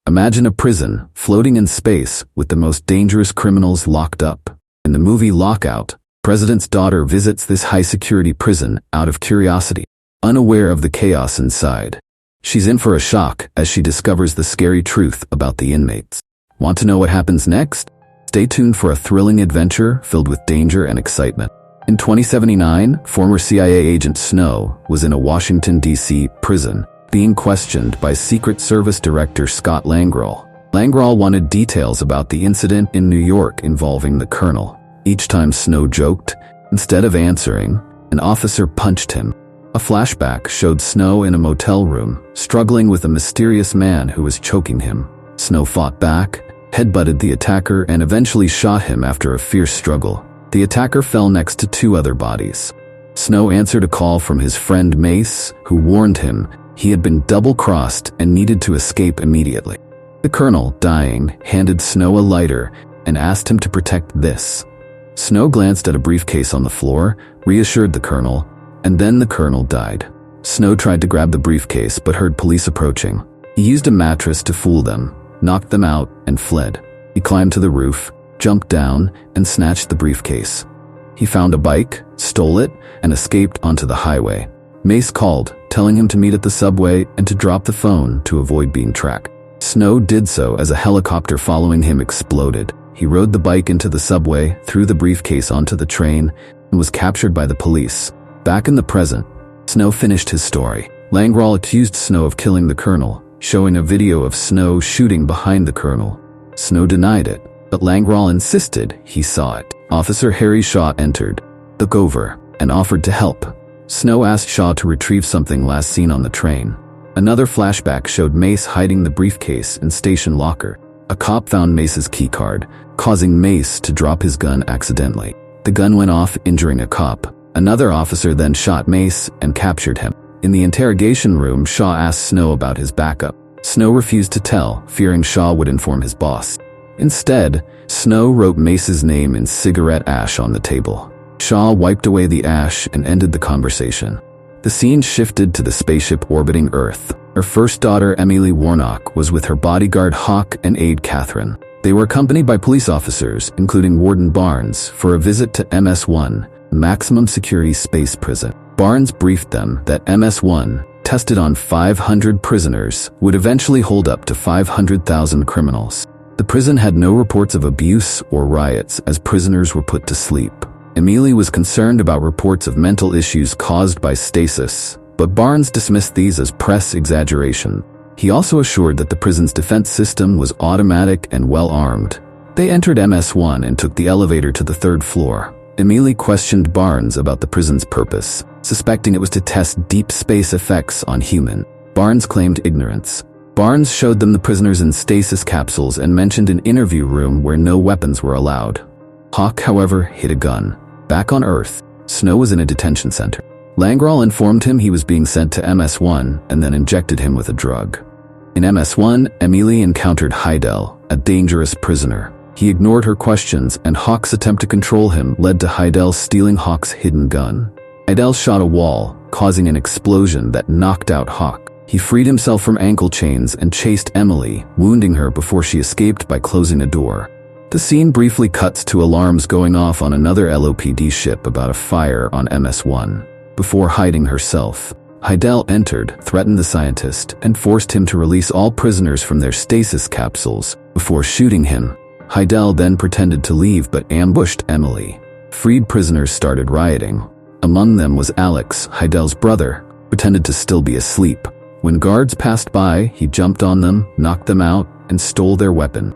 Imagine a prison floating in space with the most dangerous criminals locked up. In the movie Lockout, President's daughter visits this high-security prison out of curiosity, unaware of the chaos inside. She's in for a shock as she discovers the scary truth about the inmates. Want to know what happens next? Stay tuned for a thrilling adventure filled with danger and excitement. In 2079, former CIA agent Snow was in a Washington, D.C. prison, being questioned by Secret Service Director Scott Langral. Langral wanted details about the incident in New York involving the colonel. Each time Snow joked, instead of answering, an officer punched him. A flashback showed Snow in a motel room, struggling with a mysterious man who was choking him. Snow fought back, headbutted the attacker, and eventually shot him after a fierce struggle. The attacker fell next to two other bodies. Snow answered a call from his friend Mace, who warned him he had been double-crossed and needed to escape immediately. The colonel, dying, handed Snow a lighter and asked him to protect this. Snow glanced at a briefcase on the floor, reassured the colonel, and then the colonel died. Snow tried to grab the briefcase but heard police approaching. He used a mattress to fool them, knocked them out, and fled. He climbed to the roof, jumped down, and snatched the briefcase. He found a bike, stole it, and escaped onto the highway. Mace called, telling him to meet at the subway and to drop the phone to avoid being tracked. Snow did so as a helicopter following him exploded. He rode the bike into the subway, threw the briefcase onto the train, and was captured by the police. Back in the present, Snow finished his story. Langral accused Snow of killing the colonel, showing a video of Snow shooting behind the colonel. Snow denied it, but Langral insisted he saw it. Officer Harry Shaw entered, took over, and offered to help. Snow asked Shaw to retrieve something last seen on the train. Another flashback showed Mace hiding the briefcase in station locker. A cop found Mace's keycard, causing Mace to drop his gun accidentally. The gun went off, injuring a cop. Another officer then shot Mace and captured him. In the interrogation room, Shaw asked Snow about his backup. Snow refused to tell, fearing Shaw would inform his boss. Instead, Snow wrote Mace's name in cigarette ash on the table. Shaw wiped away the ash and ended the conversation. The scene shifted to the spaceship orbiting Earth. Her first daughter, Emily Warnock, was with her bodyguard Hawk and aide Catherine. They were accompanied by police officers, including Warden Barnes, for a visit to MS-1, maximum security space prison. Barnes briefed them that MS-1, tested on 500 prisoners, would eventually hold up to 500,000 criminals. The prison had no reports of abuse or riots as prisoners were put to sleep. Emily was concerned about reports of mental issues caused by stasis, but Barnes dismissed these as press exaggeration. He also assured that the prison's defense system was automatic and well-armed. They entered MS-1 and took the elevator to the third floor. Emily questioned Barnes about the prison's purpose, suspecting it was to test deep space effects on human. Barnes claimed ignorance. Barnes showed them the prisoners in stasis capsules and mentioned an interview room where no weapons were allowed. Hawk, however, hid a gun. Back on Earth, Snow was in a detention center. Langral informed him he was being sent to MS-1 and then injected him with a drug. In MS-1, Emily encountered Heidel, a dangerous prisoner. He ignored her questions, and Hawk's attempt to control him led to Heidel stealing Hawk's hidden gun. Heidel shot a wall, causing an explosion that knocked out Hawk. He freed himself from ankle chains and chased Emily, wounding her before she escaped by closing a door. The scene briefly cuts to alarms going off on another LOPD ship about a fire on MS-1. Before hiding herself, Heidel entered, threatened the scientist, and forced him to release all prisoners from their stasis capsules before shooting him. Heidel then pretended to leave but ambushed Emily. Freed prisoners started rioting. Among them was Alex, Heidel's brother, who pretended to still be asleep. When guards passed by, he jumped on them, knocked them out, and stole their weapon.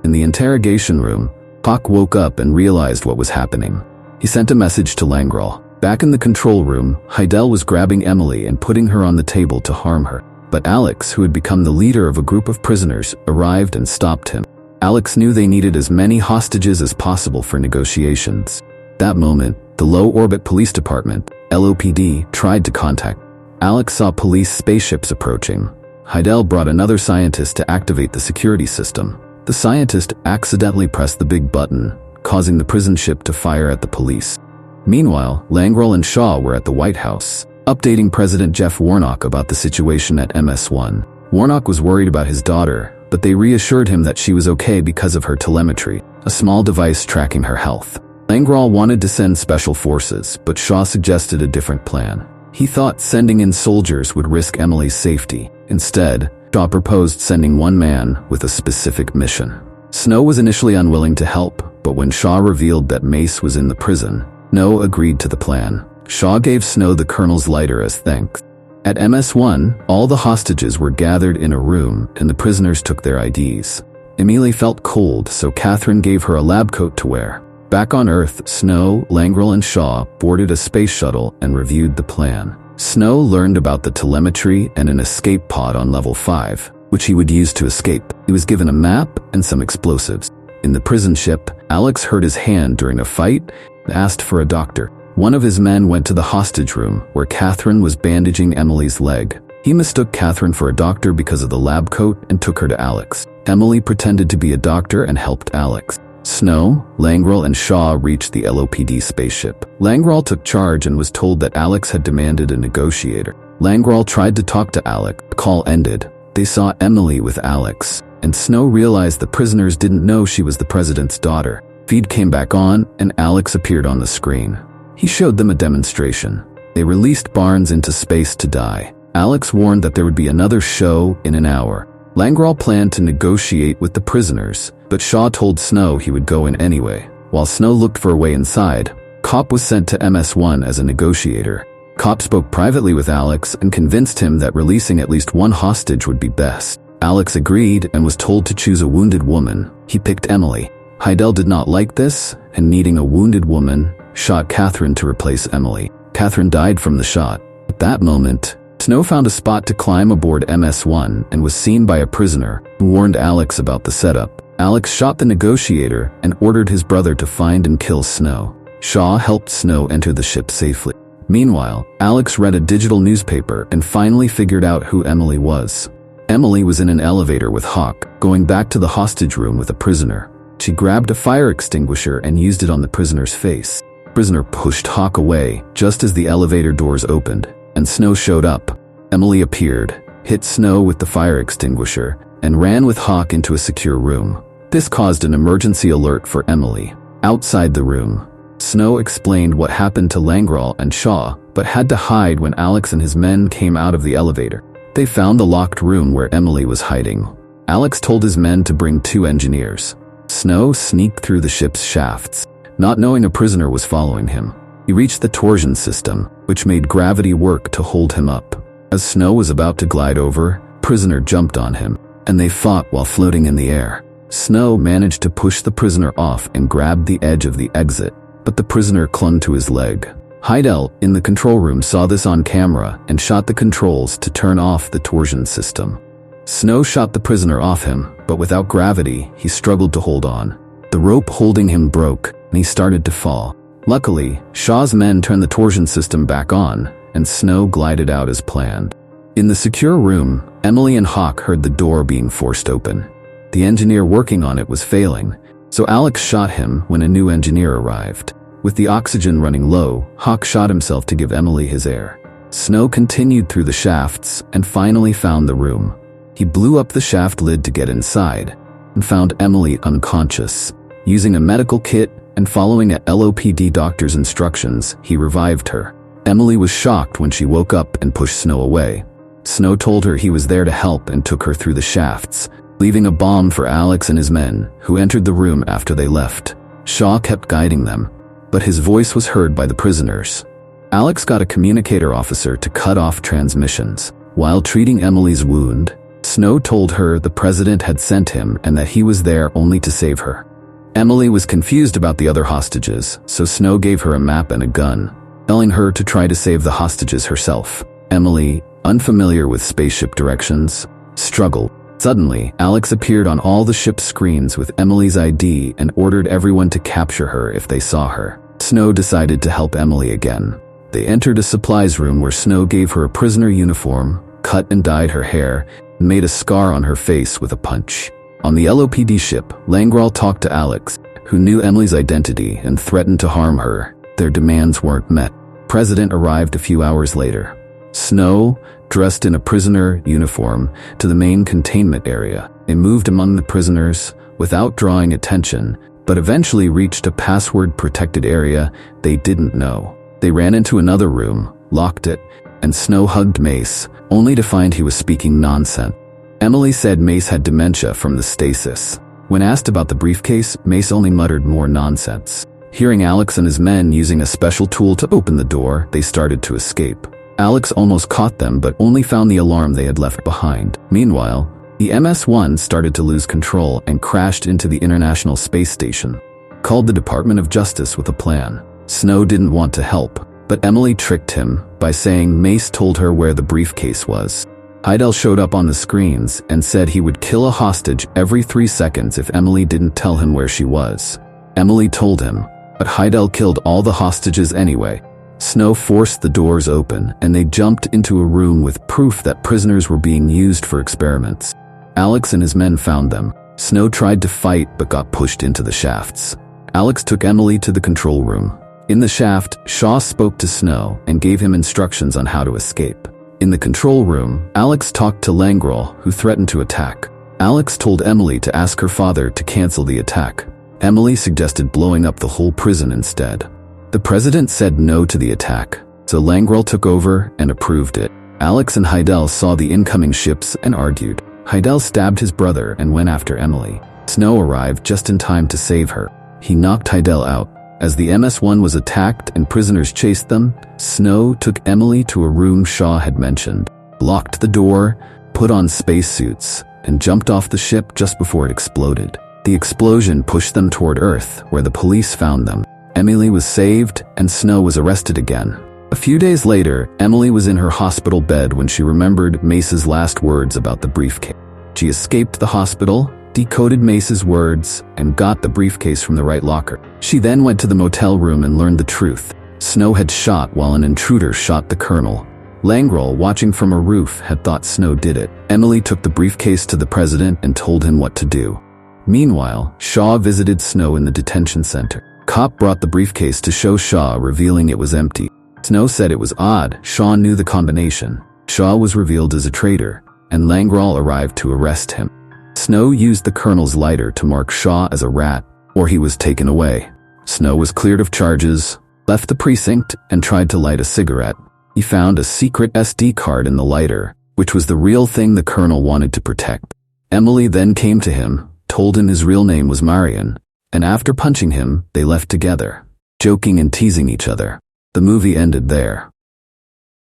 In the interrogation room, Hawk woke up and realized what was happening. He sent a message to Langral. Back in the control room, Heidel was grabbing Emily and putting her on the table to harm her. But Alex, who had become the leader of a group of prisoners, arrived and stopped him. Alex knew they needed as many hostages as possible for negotiations. That moment, the low-orbit police department, LOPD, tried to contact. Alex saw police spaceships approaching. Heidel brought another scientist to activate the security system. The scientist accidentally pressed the big button, causing the prison ship to fire at the police. Meanwhile, Langral and Shaw were at the White House, updating President Jeff Warnock about the situation at MS-1. Warnock was worried about his daughter, but they reassured him that she was okay because of her telemetry, a small device tracking her health. Langral wanted to send special forces, but Shaw suggested a different plan. He thought sending in soldiers would risk Emily's safety. Instead, Shaw proposed sending one man with a specific mission. Snow was initially unwilling to help, but when Shaw revealed that Mace was in the prison, Snow agreed to the plan. Shaw gave Snow the colonel's lighter as thanks. At MS-1, all the hostages were gathered in a room and the prisoners took their IDs. Emily felt cold, so Catherine gave her a lab coat to wear. Back on Earth, Snow, Langral, and Shaw boarded a space shuttle and reviewed the plan. Snow learned about the telemetry and an escape pod on level 5, which he would use to escape. He was given a map and some explosives. In the prison ship, Alex hurt his hand during a fight and asked for a doctor. One of his men went to the hostage room where Catherine was bandaging Emily's leg. He mistook Catherine for a doctor because of the lab coat and took her to Alex. Emily pretended to be a doctor and helped Alex. Snow, Langral, and Shaw reached the LOPD spaceship. Langral took charge and was told that Alex had demanded a negotiator. Langral tried to talk to Alex. The call ended. They saw Emily with Alex, and Snow realized the prisoners didn't know she was the president's daughter. Feed came back on, and Alex appeared on the screen. He showed them a demonstration. They released Barnes into space to die. Alex warned that there would be another show in an hour. Langral planned to negotiate with the prisoners, but Shaw told Snow he would go in anyway. While Snow looked for a way inside, Cop was sent to MS-1 as a negotiator. Cop spoke privately with Alex and convinced him that releasing at least one hostage would be best. Alex agreed and was told to choose a wounded woman. He picked Emily. Heidel did not like this, and needing a wounded woman, shot Catherine to replace Emily. Catherine died from the shot. At that moment, Snow found a spot to climb aboard MS-1 and was seen by a prisoner who warned Alex about the setup. Alex shot the negotiator and ordered his brother to find and kill Snow. Shaw helped Snow enter the ship safely. Meanwhile, Alex read a digital newspaper and finally figured out who Emily was. Emily was in an elevator with Hawk, going back to the hostage room with a prisoner. She grabbed a fire extinguisher and used it on the prisoner's face. The prisoner pushed Hawk away just as the elevator doors opened, and Snow showed up. Emily appeared, hit Snow with the fire extinguisher, and ran with Hawk into a secure room. This caused an emergency alert for Emily. Outside the room, Snow explained what happened to Langral and Shaw, but had to hide when Alex and his men came out of the elevator. They found the locked room where Emily was hiding. Alex told his men to bring 2 engineers. Snow sneaked through the ship's shafts, not knowing a prisoner was following him. He reached the torsion system, which made gravity work to hold him up. As Snow was about to glide over, a prisoner jumped on him, and they fought while floating in the air. Snow managed to push the prisoner off and grabbed the edge of the exit, but the prisoner clung to his leg. Heidel, in the control room, saw this on camera and shot the controls to turn off the torsion system. Snow shot the prisoner off him, but without gravity, he struggled to hold on. The rope holding him broke, and he started to fall. Luckily, Shaw's men turned the torsion system back on, and Snow glided out as planned. In the secure room, Emily and Hawk heard the door being forced open. The engineer working on it was failing, so Alex shot him when a new engineer arrived. With the oxygen running low, Hawk shot himself to give Emily his air. Snow continued through the shafts and finally found the room. He blew up the shaft lid to get inside and found Emily unconscious. Using a medical kit and following a LOPD doctor's instructions, he revived her. Emily was shocked when she woke up and pushed Snow away. Snow told her he was there to help and took her through the shafts, leaving a bomb for Alex and his men, who entered the room after they left. Shaw kept guiding them, but his voice was heard by the prisoners. Alex got a communicator officer to cut off transmissions. While treating Emily's wound, Snow told her the president had sent him and that he was there only to save her. Emily was confused about the other hostages, so Snow gave her a map and a gun, telling her to try to save the hostages herself. Emily, unfamiliar with spaceship directions, struggled. Suddenly, Alex appeared on all the ship's screens with Emily's ID and ordered everyone to capture her if they saw her. Snow decided to help Emily again. They entered a supplies room where Snow gave her a prisoner uniform, cut and dyed her hair, and made a scar on her face with a punch. On the LOPD ship, Langral talked to Alex, who knew Emily's identity and threatened to harm her. Their demands weren't met. President arrived a few hours later. Snow, dressed in a prisoner uniform, to the main containment area. They moved among the prisoners without drawing attention, but eventually reached a password-protected area they didn't know. They ran into another room, locked it, and Snow hugged Mace, only to find he was speaking nonsense. Emily said Mace had dementia from the stasis. When asked about the briefcase, Mace only muttered more nonsense. Hearing Alex and his men using a special tool to open the door, they started to escape. Alex almost caught them but only found the alarm they had left behind. Meanwhile, the MS-1 started to lose control and crashed into the International Space Station. Called the Department of Justice with a plan. Snow didn't want to help, but Emily tricked him by saying Mace told her where the briefcase was. Heidel showed up on the screens and said he would kill a hostage every 3 seconds if Emily didn't tell him where she was. Emily told him, but Heidel killed all the hostages anyway. Snow forced the doors open and they jumped into a room with proof that prisoners were being used for experiments. Alex and his men found them. Snow tried to fight but got pushed into the shafts. Alex took Emily to the control room. In the shaft, Shaw spoke to Snow and gave him instructions on how to escape. In the control room, Alex talked to Langrel, who threatened to attack. Alex told Emily to ask her father to cancel the attack. Emily suggested blowing up the whole prison instead. The president said no to the attack, so Langrel took over and approved it. Alex and Heidel saw the incoming ships and argued. Heidel stabbed his brother and went after Emily. Snow arrived just in time to save her. He knocked Heidel out. As the MS-1 was attacked and prisoners chased them, Snow took Emily to a room Shaw had mentioned, locked the door, put on spacesuits, and jumped off the ship just before it exploded. The explosion pushed them toward Earth, where the police found them. Emily was saved, and Snow was arrested again. A few days later, Emily was in her hospital bed when she remembered Mace's last words about the briefcase. She escaped the hospital, decoded Mace's words, and got the briefcase from the right locker. She then went to the motel room and learned the truth. Snow had shot while an intruder shot the colonel. Langrel, watching from a roof, had thought Snow did it. Emily took the briefcase to the president and told him what to do. Meanwhile, Shaw visited Snow in the detention center. Cop brought the briefcase to show Shaw, revealing it was empty. Snow said it was odd. Shaw knew the combination. Shaw was revealed as a traitor, and Langrel arrived to arrest him. Snow used the colonel's lighter to mark Shaw as a rat, or he was taken away. Snow was cleared of charges, left the precinct, and tried to light a cigarette. He found a secret SD card in the lighter, which was the real thing the colonel wanted to protect. Emily then came to him, told him his real name was Marion, and after punching him, they left together, joking and teasing each other. The movie ended there.